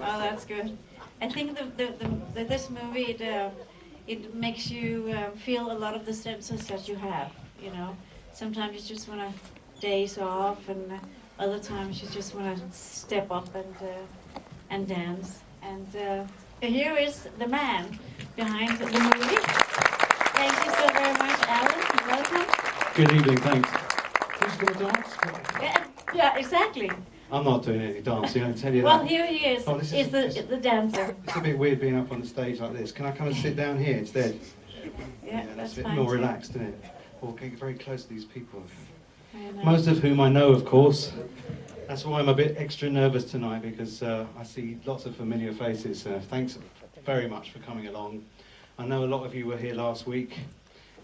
Oh, that's good. I think this movie it makes you feel a lot of the senses that you have. You know, sometimes you just want to daze off, and other times you just want to step up and dance. And here is the man behind the movie. Thank you so very much, Alan. Welcome. Good evening, thanks. Who's going to dance? Yeah, exactly. I'm not doing any dancing, I tell you Well, that. here he is. Oh, Is the dancer. It's a bit weird being up on the stage like this. Can I kind of sit down here instead? Yeah, That's that's a bit fine. more too. relaxed, isn't it? Or getting very close to these people. Very nice. Most of whom I know, of course. That's why I'm a bit extra nervous tonight, because I see lots of familiar faces. Thanks very much for coming along. I know a lot of you were here last week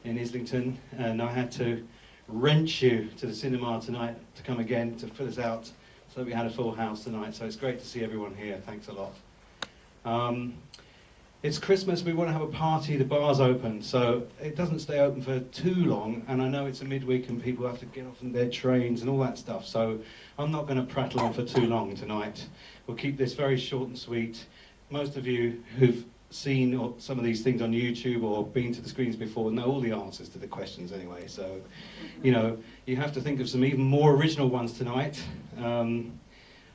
in Islington, and I had to wrench you to the cinema tonight to come again to fill us out, so that we had a full house tonight. So it's great to see everyone here. Thanks a lot. It's Christmas, we want to have a party, the bar's open, so it doesn't stay open for too long, and I know it's a midweek and people have to get off on their trains and all that stuff, so I'm not going to prattle on for too long tonight. We'll keep this very short and sweet. Most of you who've seen some of these things on YouTube or been to the screens before know all the answers to the questions anyway, so you know, you have to think of some even more original ones tonight. I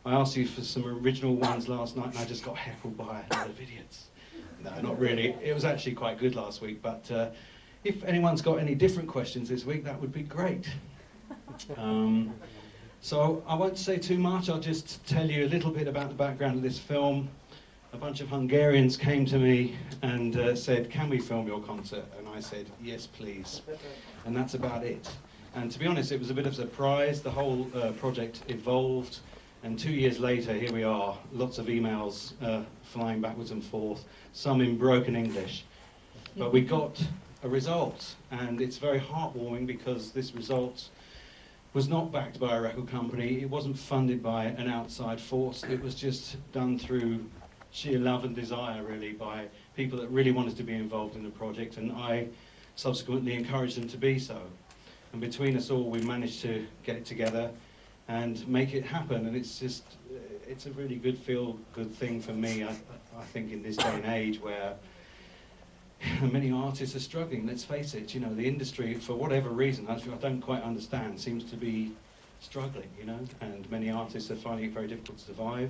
asked you for some original ones last night and I just got heckled by a lot of idiots. No, not really. It was actually quite good last week, but if anyone's got any different questions this week, that would be great. So I won't say too much, I'll just tell you a little bit about the background of this film. A bunch of Hungarians came to me and said, can we film your concert? And I said, yes, please. And that's about it. And to be honest, it was a bit of a surprise. The whole project evolved. And 2 years later, here we are, lots of emails flying backwards and forth, some in broken English. But we got a result, and it's very heartwarming because this result was not backed by a record company, it wasn't funded by an outside force, it was just done through sheer love and desire, really, by people that really wanted to be involved in the project, and I subsequently encouraged them to be so. And between us all, we managed to get it together and make it happen, and it's a really good feel-good thing for me, I think, in this day and age where many artists are struggling. Let's face it, you know, the industry, for whatever reason, I don't quite understand, seems to be struggling, you know, and many artists are finding it very difficult to survive.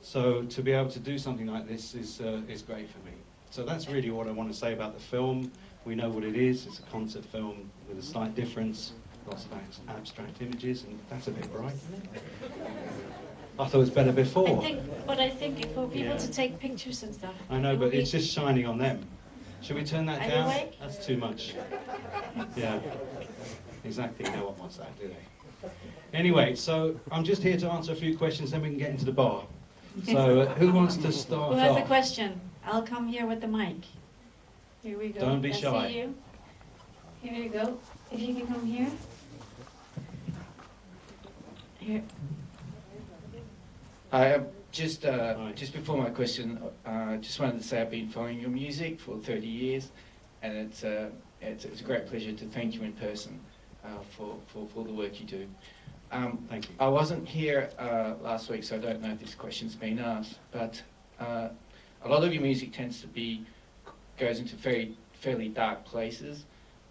So to be able to do something like this is great for me. So that's really what I want to say about the film. We know what it is, it's a concert film with a slight difference. Lots of abstract images, and that's a bit bright, isn't it? I thought it was better before. I think for people to take pictures and stuff. I know, but it's just shining on them. Should we turn that down? Awake? That's too much. Yeah, exactly. No one wants that, do they? Anyway, so I'm just here to answer a few questions, then we can get into the bar. So who wants to start Who has off? a question? I'll come here with the mic. Here we go. Don't be I shy. see you. Here you go. If you can come here. Here. I just before my question, just wanted to say I've been following your music for 30 years, and it's a great pleasure to thank you in person for the work you do. Thank you. I wasn't here last week, so I don't know if this question's been asked, but a lot of your music tends to goes into fairly dark places,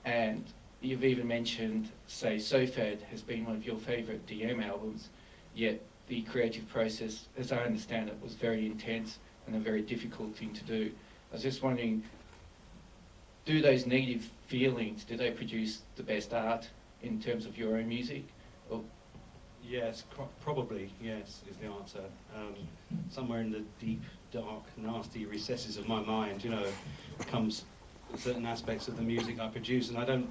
and you've even mentioned, say, SoFad has been one of your favourite DM albums, yet the creative process, as I understand it, was very intense and a very difficult thing to do. I was just wondering, do those negative feelings, do they produce the best art in terms of your own music? Or Yes, probably, yes, is the answer. Somewhere in the deep, dark, nasty recesses of my mind, you know, comes certain aspects of the music I produce, and I don't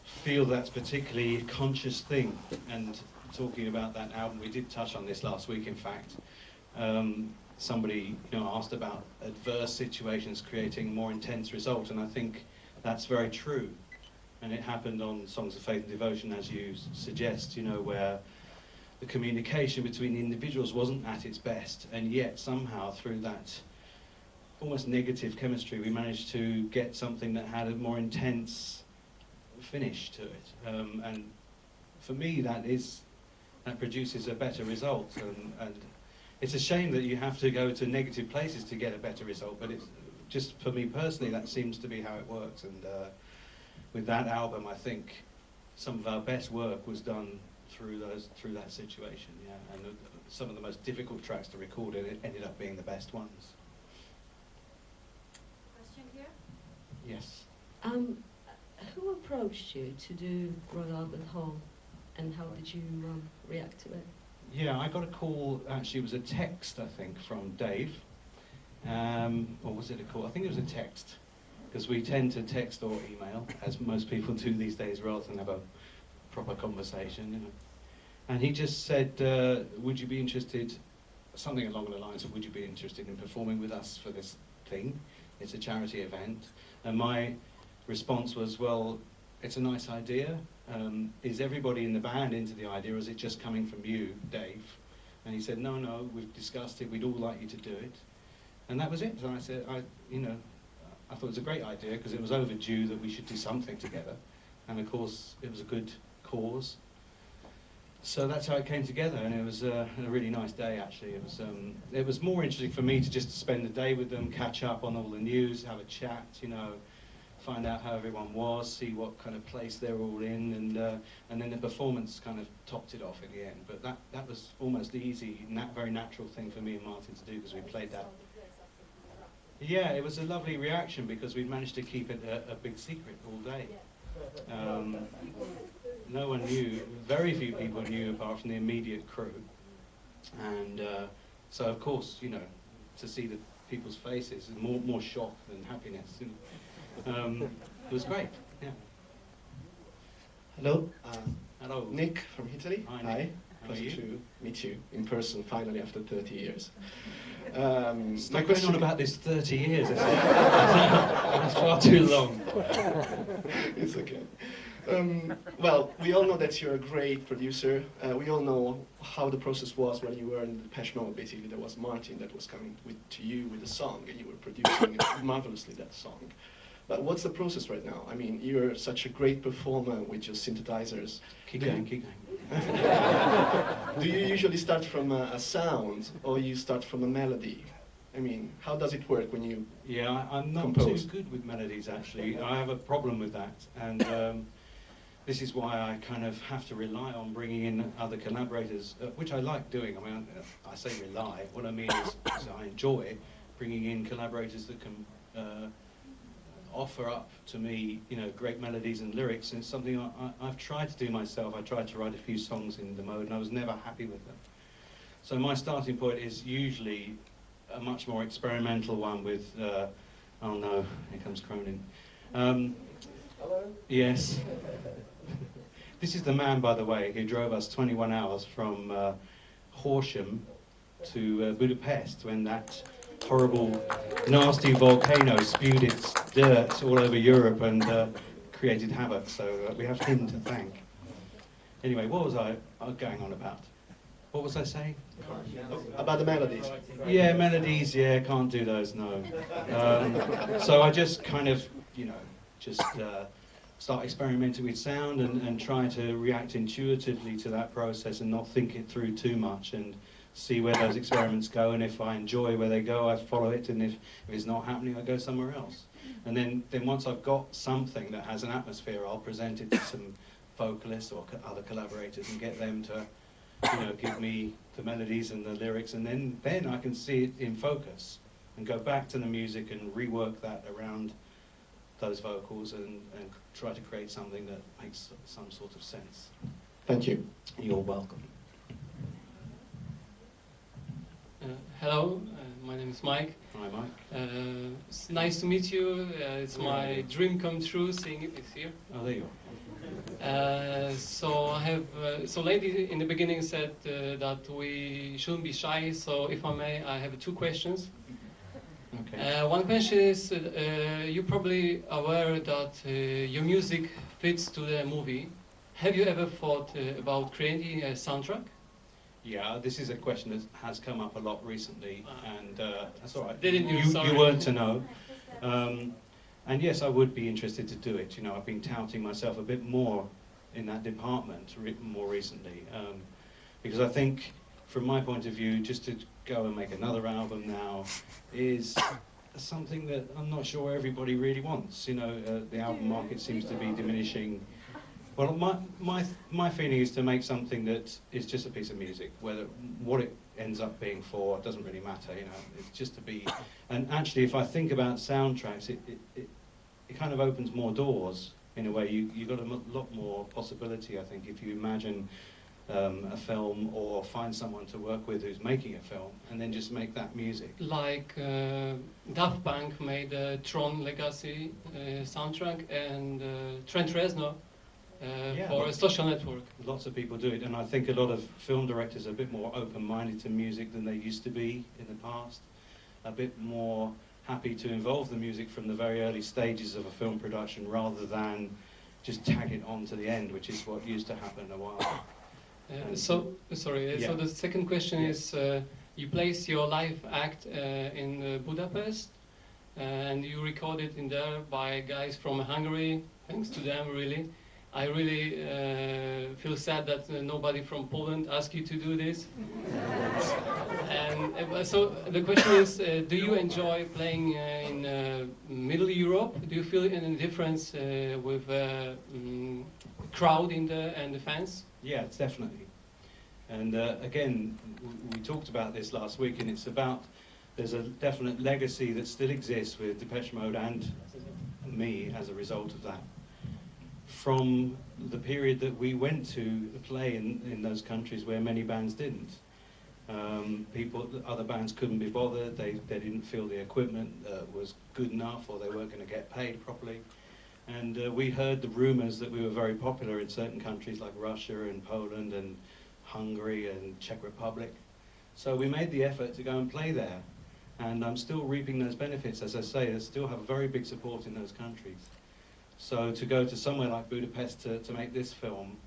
feel that's particularly a conscious thing. And talking about that album, we did touch on this last week, in fact. Somebody, you know, asked about adverse situations creating more intense results, and I think that's very true. And it happened on Songs of Faith and Devotion, as you suggest, you know, where the communication between the individuals wasn't at its best, and yet somehow through that almost negative chemistry we managed to get something that had a more intense finish to it. And for me that produces a better result, and it's a shame that you have to go to negative places to get a better result, but it's just for me personally, that seems to be how it works. And with that album, I think some of our best work was done through that situation. Yeah, and some of the most difficult tracks to record ended up being the best ones. Question here? Yes. Who approached you to do Grow Up at Home, and how did you react to it? Yeah, I got a call, actually it was a text, I think, from Dave. Or was it a call? I think it was a text, because we tend to text or email, as most people do these days, rather than have a proper conversation, you know. And he just said, would you be interested, something along the lines of, would you be interested in performing with us for this thing? It's a charity event. And my response was, well, it's a nice idea. Is everybody in the band into the idea, or is it just coming from you, Dave? And he said, no, we've discussed it, we'd all like you to do it. And that was it. And I said, I thought it was a great idea, because it was overdue that we should do something together. And of course, it was a good cause. So that's how it came together, and it was a really nice day, actually. It was more interesting for me to just spend the day with them, catch up on all the news, have a chat, you know, find out how everyone was, see what kind of place they're all in, and then the performance kind of topped it off in the end. But that was almost the easy, very natural thing for me and Martin to do, because we played that. Yeah, it was a lovely reaction, because we'd managed to keep it a big secret all day. No one knew, very few people knew apart from the immediate crew. And so of course, you know, to see the people's faces, more shock than happiness. It was great, yeah. Hello. Hello. Nick from Italy. Hi, Nick. How are Pleasure you? to meet you in person finally after 30 years. Stop going on about this 30 years, isn't it? That's far too long. It's okay. Well, we all know that you're a great producer. We all know how the process was when you were in Depeche Mode. Basically, there was Martin that was coming to you with a song, and you were producing marvelously that song. But what's the process right now? I mean, you're such a great performer with your synthesizers. Keep going. Do you usually start from a sound, or you start from a melody? I mean, how does it work when you Yeah, I'm not compose? too good with melodies, actually. I have a problem with that, and this is why I kind of have to rely on bringing in other collaborators, which I like doing. I mean, I say rely. What I mean is I enjoy bringing in collaborators that can offer up to me, you know, great melodies and lyrics. And it's something I've tried to do myself. I tried to write a few songs in the mode, and I was never happy with them. So my starting point is usually a much more experimental one with, oh no, here comes Cronin. Hello? Yes. This is the man, by the way, who drove us 21 hours from Horsham to Budapest when that horrible, nasty volcano spewed its dirt all over Europe and created havoc. So we have him to thank. Anyway, what was I going on about? What was I saying? About the melodies. Yeah, melodies, yeah, can't do those, no. So I just kind of, you know, just start experimenting with sound and try to react intuitively to that process and not think it through too much, and see where those experiments go, and if I enjoy where they go, I follow it, and if it's not happening, I go somewhere else. And then once I've got something that has an atmosphere, I'll present it to some vocalists or other collaborators and get them to, you know, give me the melodies and the lyrics, and then I can see it in focus and go back to the music and rework that around those vocals and try to create something that makes some sort of sense. Thank you. You're welcome. Hello, my name is Mike. Hi, Mike. It's nice to meet you. It's my dream come true seeing it this year. Oh, there you So I have, so lady in the beginning said that we shouldn't be shy. So if I may, I have two questions. Okay. One question is, you're probably aware that your music fits to the movie. Have you ever thought about creating a soundtrack? Yeah, this is a question that has come up a lot recently, and that's all right. Didn't you? Sorry. You weren't to know. And yes, I would be interested to do it. You know, I've been touting myself a bit more in that department more recently, because I think from my point of view, just to go and make another album now is something that I'm not sure everybody really wants. You know, the album market seems to be diminishing. Well, my feeling is to make something that is just a piece of music. Whether what it ends up being for doesn't really matter. You know, it's just to be. And actually, if I think about soundtracks, it kind of opens more doors in a way. You got a lot more possibility, I think, if you imagine a film or find someone to work with who's making a film and then just make that music. Like Daft Punk made Tron Legacy soundtrack, and Trent Reznor for a social network. Lots of people do it, and I think a lot of film directors are a bit more open-minded to music than they used to be in the past, a bit more happy to involve the music from the very early stages of a film production rather than just tag it on to the end, which is what used to happen a while back. So the second question is, you place your live act in Budapest, and you recorded in there by guys from Hungary. Thanks to them, really. I really feel sad that nobody from Poland asked you to do this. And so the question is, do you enjoy playing in Middle Europe? Do you feel any difference with crowd and the fans? Yeah, it's definitely. And again, we talked about this last week, and it's about, there's a definite legacy that still exists with Depeche Mode and me as a result of that. From the period that we went to play in those countries where many bands didn't. Other bands couldn't be bothered, they didn't feel the equipment was good enough, or they weren't going to get paid properly. And we heard the rumours that we were very popular in certain countries like Russia and Poland and Hungary and Czech Republic. So we made the effort to go and play there. And I'm still reaping those benefits, as I say, I still have very big support in those countries. So to go to somewhere like Budapest to make this film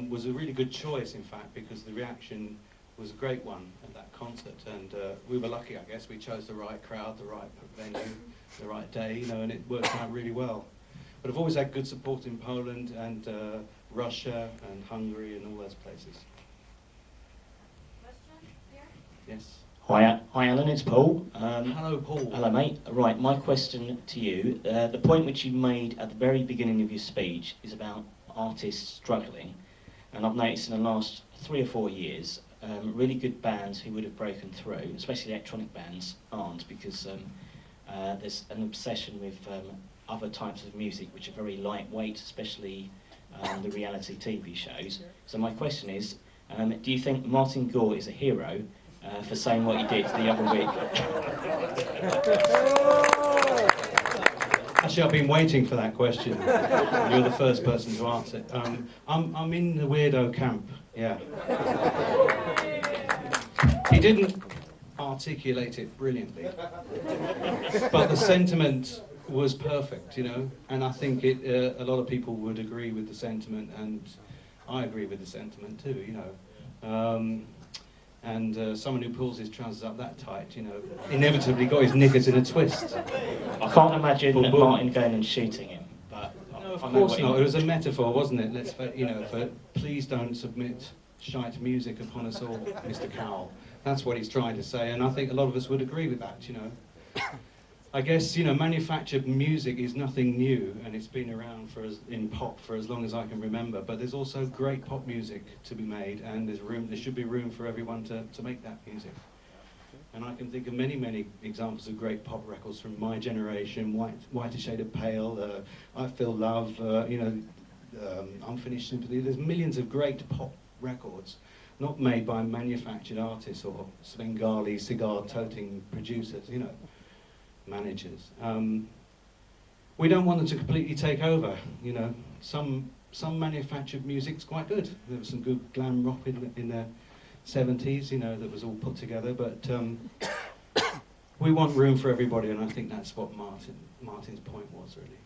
was a really good choice, in fact, because the reaction was a great one at that concert. And we were lucky, I guess. We chose the right crowd, the right venue, the right day, you know, and it worked out really well. But I've always had good support in Poland and Russia and Hungary and all those places. Question here? Yes. Hi Alan, it's Paul. Hello, Paul. Hello mate. Right, my question to you, the point which you made at the very beginning of your speech is about artists struggling, and I've noticed in the last 3 or 4 years, really good bands who would have broken through, especially electronic bands, aren't, because there's an obsession with other types of music which are very lightweight, especially the reality TV shows. So my question is, do you think Martin Gore is a hero for saying what he did the other week? Actually, I've been waiting for that question. You're the first person to answer it. I'm in the weirdo camp, yeah. He didn't articulate it brilliantly, but the sentiment was perfect, you know, and I think a lot of people would agree with the sentiment, and I agree with the sentiment too, you know. And someone who pulls his trousers up that tight, you know, inevitably got his knickers in a twist. I can't imagine Boom, boom. Martin going and shooting him, but No, of I know course what he not. It meant. was a metaphor, wasn't it? Let's, you know, for please don't submit shite music upon us all, Mr. Cowell. That's what he's trying to say, and I think a lot of us would agree with that, you know. I guess, you know, manufactured music is nothing new, and it's been around in pop for as long as I can remember, but there's also great pop music to be made, and there should be room for everyone to make that music. And I can think of many, many examples of great pop records from my generation, Whiter Shade of Pale, I Feel Love, you know, Unfinished Sympathy. There's millions of great pop records, not made by manufactured artists or Svengali cigar-toting producers, you know, managers. We don't want them to completely take over, you know. Some manufactured music's quite good. There was some good glam rock in the 70s, you know, that was all put together, but we want room for everybody, and I think that's what Martin's point was, really.